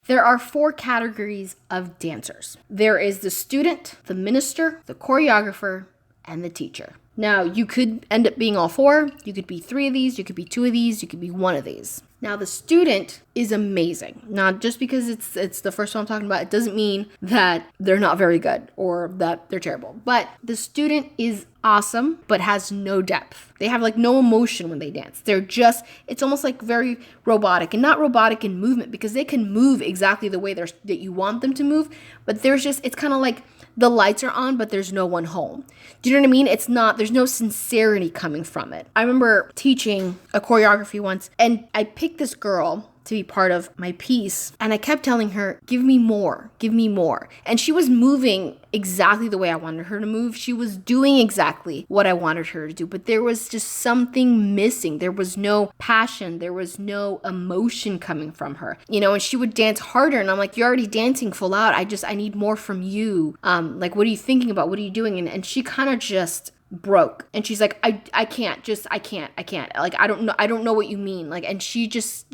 There are 4 categories of dancers. There is the student, the minister, the choreographer, and the teacher. Now, you could end up being all 4. You could be 3 of these, you could be 2 of these, you could be 1 of these. Now, the student is amazing. Not just because it's the first one I'm talking about, it doesn't mean that they're not very good or that they're terrible. But the student is awesome, but has no depth. They have like no emotion when they dance. It's almost like very robotic, and not robotic in movement, because they can move exactly the way that you want them to move. But it's kind of like the lights are on, but there's no one home. Do you know what I mean? There's no sincerity coming from it. I remember teaching a choreography once, and I picked this girl to be part of my piece, and I kept telling her, give me more. And she was moving exactly the way I wanted her to move. She was doing exactly what I wanted her to do, but there was just something missing. There was no passion. There was no emotion coming from her, and she would dance harder, and I'm like, you're already dancing full out. I need more from you. Like, what are you thinking about? What are you doing? And she kind of just broke, and she's like, I can't. Like, I don't know what you mean. Like, and she just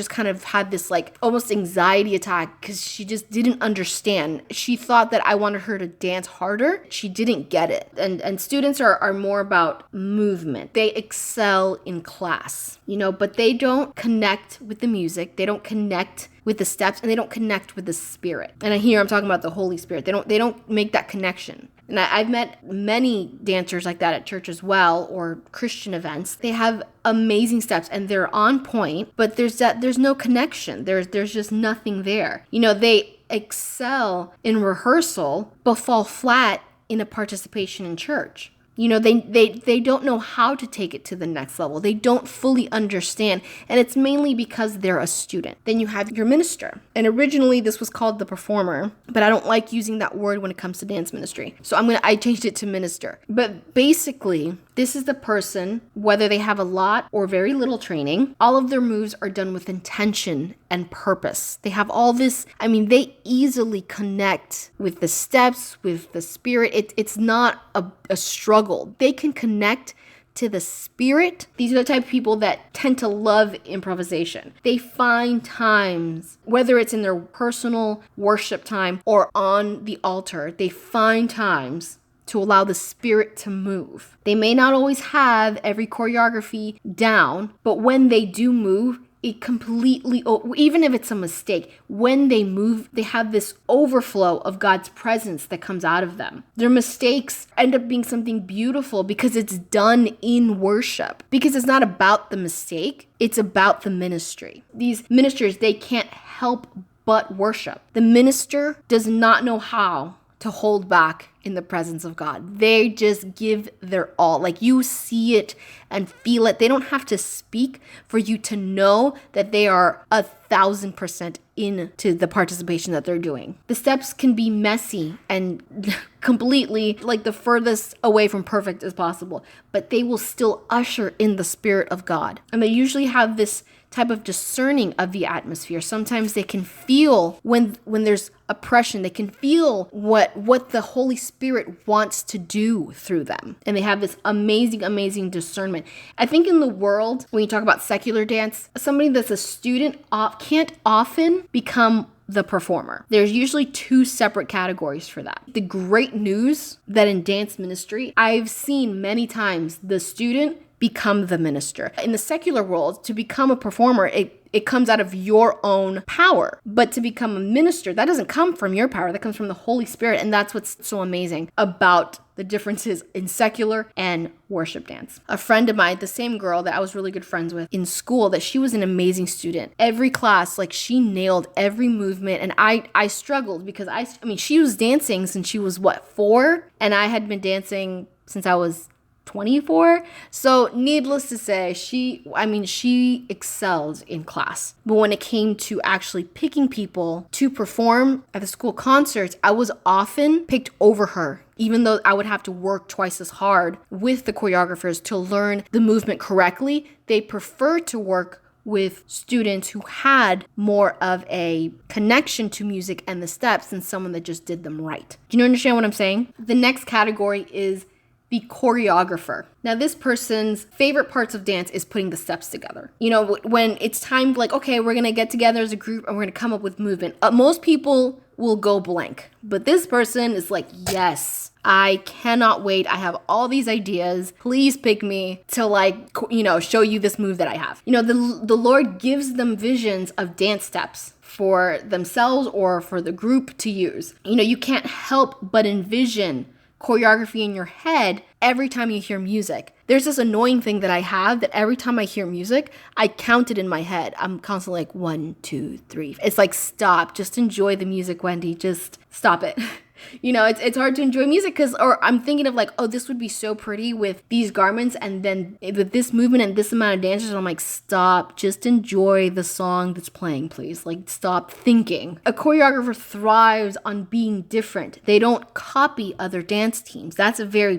kind of had this like almost anxiety attack, because she just didn't understand. She thought that I wanted her to dance harder. She didn't get it. And students are more about movement. They excel in class, but they don't connect with the music. They don't connect with the steps, and they don't connect with the Spirit. And here I'm talking about the Holy Spirit. They don't make that connection. And I've met many dancers like that at church as well, or Christian events. They have amazing steps and they're on point, but there's no connection. There's just nothing there. They excel in rehearsal, but fall flat in a participation in church. They don't know how to take it to the next level. They don't fully understand. And it's mainly because they're a student. Then you have your minister. And originally this was called the performer, but I don't like using that word when it comes to dance ministry. So I changed it to minister. But basically, this is the person, whether they have a lot or very little training, all of their moves are done with intention and purpose. They have all this, they easily connect with the steps, with the Spirit. It's not a struggle. They can connect to the Spirit. These are the type of people that tend to love improvisation. They find times, whether it's in their personal worship time or on the altar, they find times to allow the Spirit to move. They may not always have every choreography down, but when they do move, it completely, even if it's a mistake, when they move, they have this overflow of God's presence that comes out of them. Their mistakes end up being something beautiful because it's done in worship. Because it's not about the mistake, it's about the ministry. These ministers, they can't help but worship. The minister does not know how to hold back in the presence of God. They just give their all. Like, you see it and feel it. They don't have to speak for you to know that they are 1,000% into the participation that they're doing. The steps can be messy and completely like the furthest away from perfect as possible, but they will still usher in the Spirit of God. And they usually have this type of discerning of the atmosphere. Sometimes they can feel when there's oppression, they can feel what the Holy Spirit wants to do through them. And they have this amazing discernment. I think in the world, when you talk about secular dance, somebody that's a student can't often become the performer. There's usually 2 separate categories for that. The great news that in dance ministry, I've seen many times the student become the minister. In the secular world, to become a performer, it comes out of your own power. But to become a minister, that doesn't come from your power. That comes from the Holy Spirit. And that's what's so amazing about the differences in secular and worship dance. A friend of mine, the same girl that I was really good friends with in school, that she was an amazing student. Every class, like, she nailed every movement. And I struggled because she was dancing since she was 4? And I had been dancing since I was 24. So needless to say, she excelled in class. But when it came to actually picking people to perform at the school concerts, I was often picked over her, even though I would have to work twice as hard with the choreographers to learn the movement correctly. They preferred to work with students who had more of a connection to music and the steps than someone that just did them right. Do you understand what I'm saying? The next category is the choreographer. Now, this person's favorite parts of dance is putting the steps together. You know, when it's time, like, okay, we're going to get together as a group and we're going to come up with movement. Most people will go blank, but this person is like, yes, I cannot wait. I have all these ideas. Please pick me to, like, show you this move that I have. You know, the Lord gives them visions of dance steps for themselves or for the group to use. You know, you can't help but envision choreography in your head every time you hear music. There's this annoying thing that I have that every time I hear music, I count it in my head. I'm constantly like 1, 2, 3. It's like, stop, just enjoy the music, Wendy. Just stop it. You know, it's hard to enjoy music or I'm thinking of like, oh, this would be so pretty with these garments and then with this movement and this amount of dancers. And I'm like, stop, just enjoy the song that's playing, please. Like, stop thinking. A choreographer thrives on being different. They don't copy other dance teams. That's a very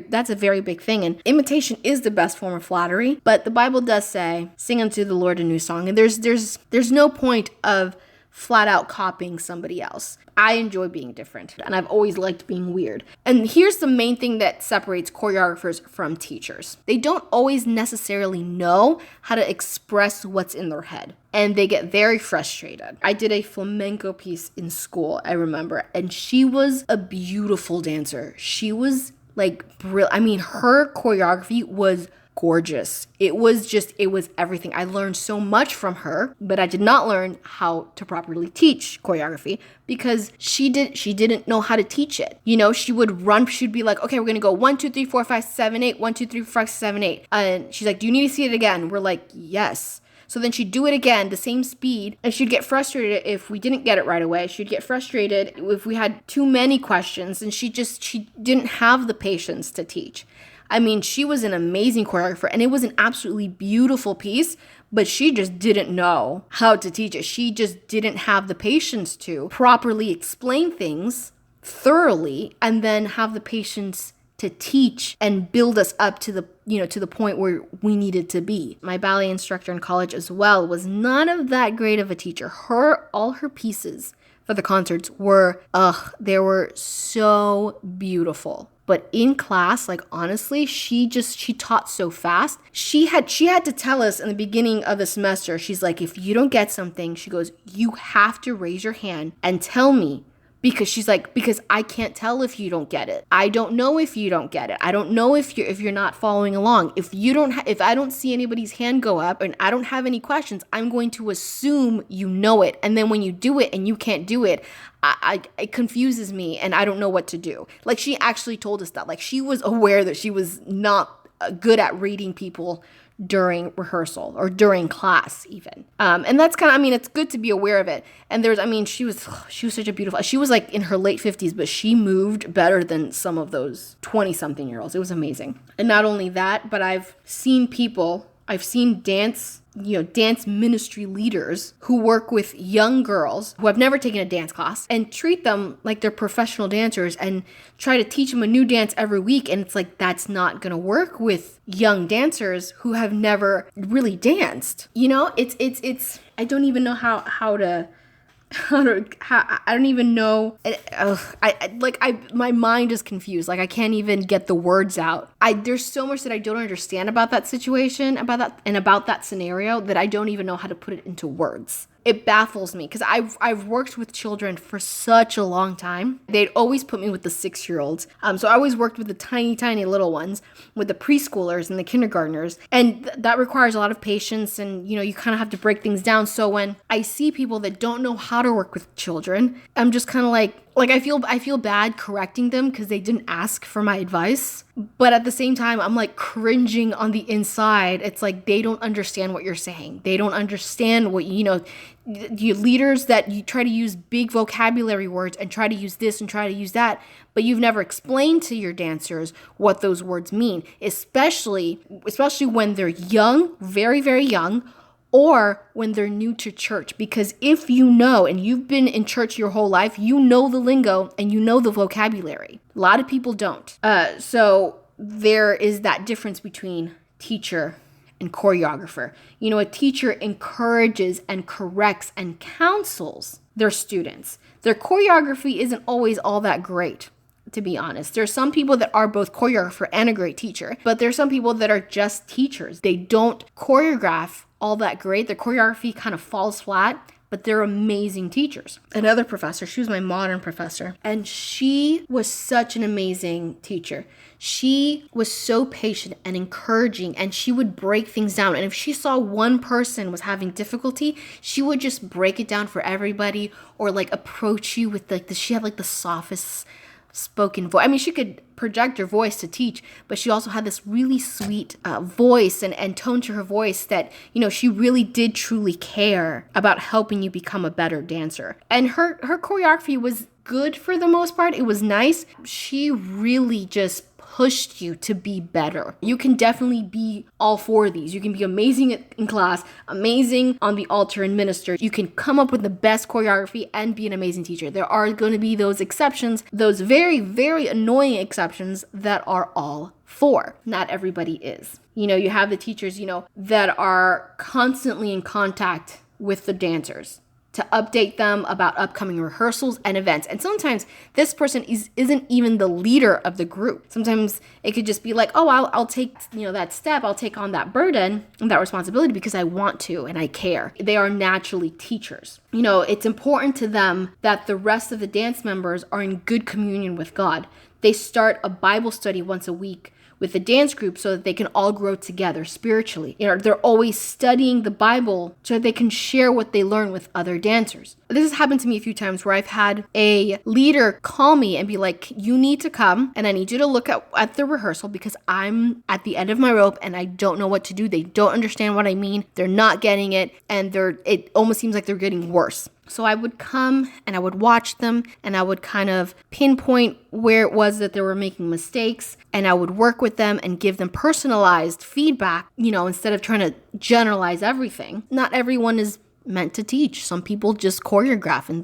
big thing. And imitation is the best form of flattery. But the Bible does say, sing unto the Lord a new song. And there's no point of flat out copying somebody else. I enjoy being different, and I've always liked being weird. And here's the main thing that separates choreographers from teachers. They don't always necessarily know how to express what's in their head, and they get very frustrated. I did a flamenco piece in school, I remember, and she was a beautiful dancer. She was like brilliant. I mean, her choreography was gorgeous. It was everything. I learned so much from her, but I did not learn how to properly teach choreography because she didn't know how to teach it. You know, she'd be like, okay, we're gonna go 1, 2, 3, 4, 5, 7, 8, 1, 2, 3, 4, 5, 7, 8. And she's like, do you need to see it again? We're like, yes. So then she'd do it again, the same speed, and she'd get frustrated if we didn't get it right away. She'd get frustrated if we had too many questions, and she didn't have the patience to teach. I mean, she was an amazing choreographer, and it was an absolutely beautiful piece, but she just didn't know how to teach it. She just didn't have the patience to properly explain things thoroughly and then have the patience to teach and build us up to the point where we needed to be. My ballet instructor in college as well was not that great of a teacher. All her pieces for the concerts were, they were so beautiful. But in class, like, honestly, she taught so fast. She had to tell us in the beginning of the semester, she's like, if you don't get something, she goes, you have to raise your hand and tell me. Because I can't tell if you don't get it. I don't know if you don't get it. I don't know if you're not following along. If I don't see anybody's hand go up and I don't have any questions, I'm going to assume you know it. And then when you do it and you can't do it, it confuses me and I don't know what to do. Like, she actually told us that. Like, she was aware that she was not good at reading people during rehearsal or during class even. And that's it's good to be aware of it. And she was such a beautiful, she was like in her late 50s, but she moved better than some of those 20-something year olds. It was amazing. And not only that, but I've seen dance ministry leaders who work with young girls who have never taken a dance class and treat them like they're professional dancers and try to teach them a new dance every week. And it's like, that's not going to work with young dancers who have never really danced. You know, it's I don't even know how I don't even know. My mind is confused. Like, I can't even get the words out. There's so much that I don't understand about that situation, about that scenario, that I don't even know how to put it into words. It baffles me because I've worked with children for such a long time. They'd always put me with the 6-year-olds. So I always worked with the tiny, tiny little ones, with the preschoolers and the kindergartners. And that requires a lot of patience and, you kind of have to break things down. So when I see people that don't know how to work with children, I'm just kind of like I feel bad correcting them because they didn't ask for my advice. But at the same time, I'm like cringing on the inside. It's like, they don't understand what you're saying. They don't understand what, you leaders that you try to use big vocabulary words and try to use this and try to use that, but you've never explained to your dancers what those words mean, especially when they're young, very, very young, or when they're new to church. Because if you know, and you've been in church your whole life, you know the lingo and you know the vocabulary. A lot of people don't. So there is that difference between teacher and choreographer. A teacher encourages and corrects and counsels their students. Their choreography isn't always all that great. to be honest. There's some people that are both choreographer and a great teacher, but there's some people that are just teachers. They don't choreograph all that great. Their choreography kind of falls flat, but they're amazing teachers. Another professor, she was my modern professor, and she was such an amazing teacher. She was so patient and encouraging, and she would break things down. And if she saw one person was having difficulty, she would just break it down for everybody, or like approach you with like she had like the softest spoken voice. I mean, she could project her voice to teach, but she also had this really sweet voice and tone to her voice that, you know, she really did truly care about helping you become a better dancer. And her choreography was good for the most part. It was nice. She really just pushed you to be better. You can definitely be all four of these. You can be amazing in class, amazing on the altar and minister. You can come up with the best choreography and be an amazing teacher. There are going to be those exceptions, those very, very annoying exceptions that are all four. Not everybody is. You know, you have the teachers, you know, that are constantly in contact with the dancers to update them about upcoming rehearsals and events. And sometimes this person isn't even the leader of the group. Sometimes it could just be like, oh, I'll take, you know, that step, I'll take on that burden and that responsibility because I want to and I care. They are naturally teachers. You know, it's important to them that the rest of the dance members are in good communion with God. They start a Bible study once a week with the dance group so that they can all grow together spiritually. You know, they're always studying the Bible so that they can share what they learn with other dancers. This has happened to me a few times where I've had a leader call me and be like, you need to come and I need you to look at the rehearsal because I'm at the end of my rope and I don't know what to do. They don't understand what I mean. They're not getting it, and it almost seems like they're getting worse. So I would come and I would watch them and I would kind of pinpoint where it was that they were making mistakes, and I would work with them and give them personalized feedback, you know, instead of trying to generalize everything. Not everyone is meant to teach. Some people just choreograph, and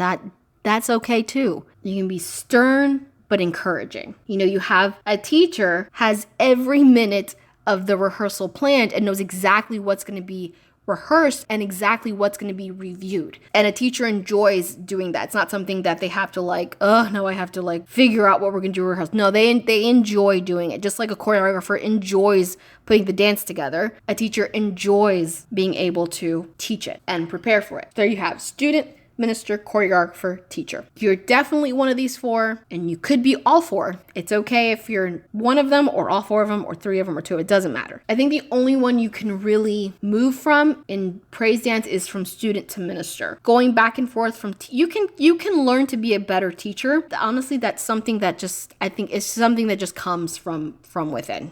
that's okay too. You can be stern but encouraging. You know, you have a teacher has every minute of the rehearsal planned and knows exactly what's going to be rehearsed and exactly what's going to be reviewed. And a teacher enjoys doing that. It's not something that they have to like, oh, no, I have to like figure out what we're going to do rehearsal. No, they enjoy doing it. Just like a choreographer enjoys putting the dance together, a teacher enjoys being able to teach it and prepare for it. There you have student, minister, choreographer, teacher. You're definitely one of these four, and you could be all four. It's okay if you're one of them or all four of them or three of them or two. It doesn't matter. I think the only one you can really move from in praise dance is from student to minister. Going back and forth from you can learn to be a better teacher. Honestly, that's something that just I think is something that just comes from within.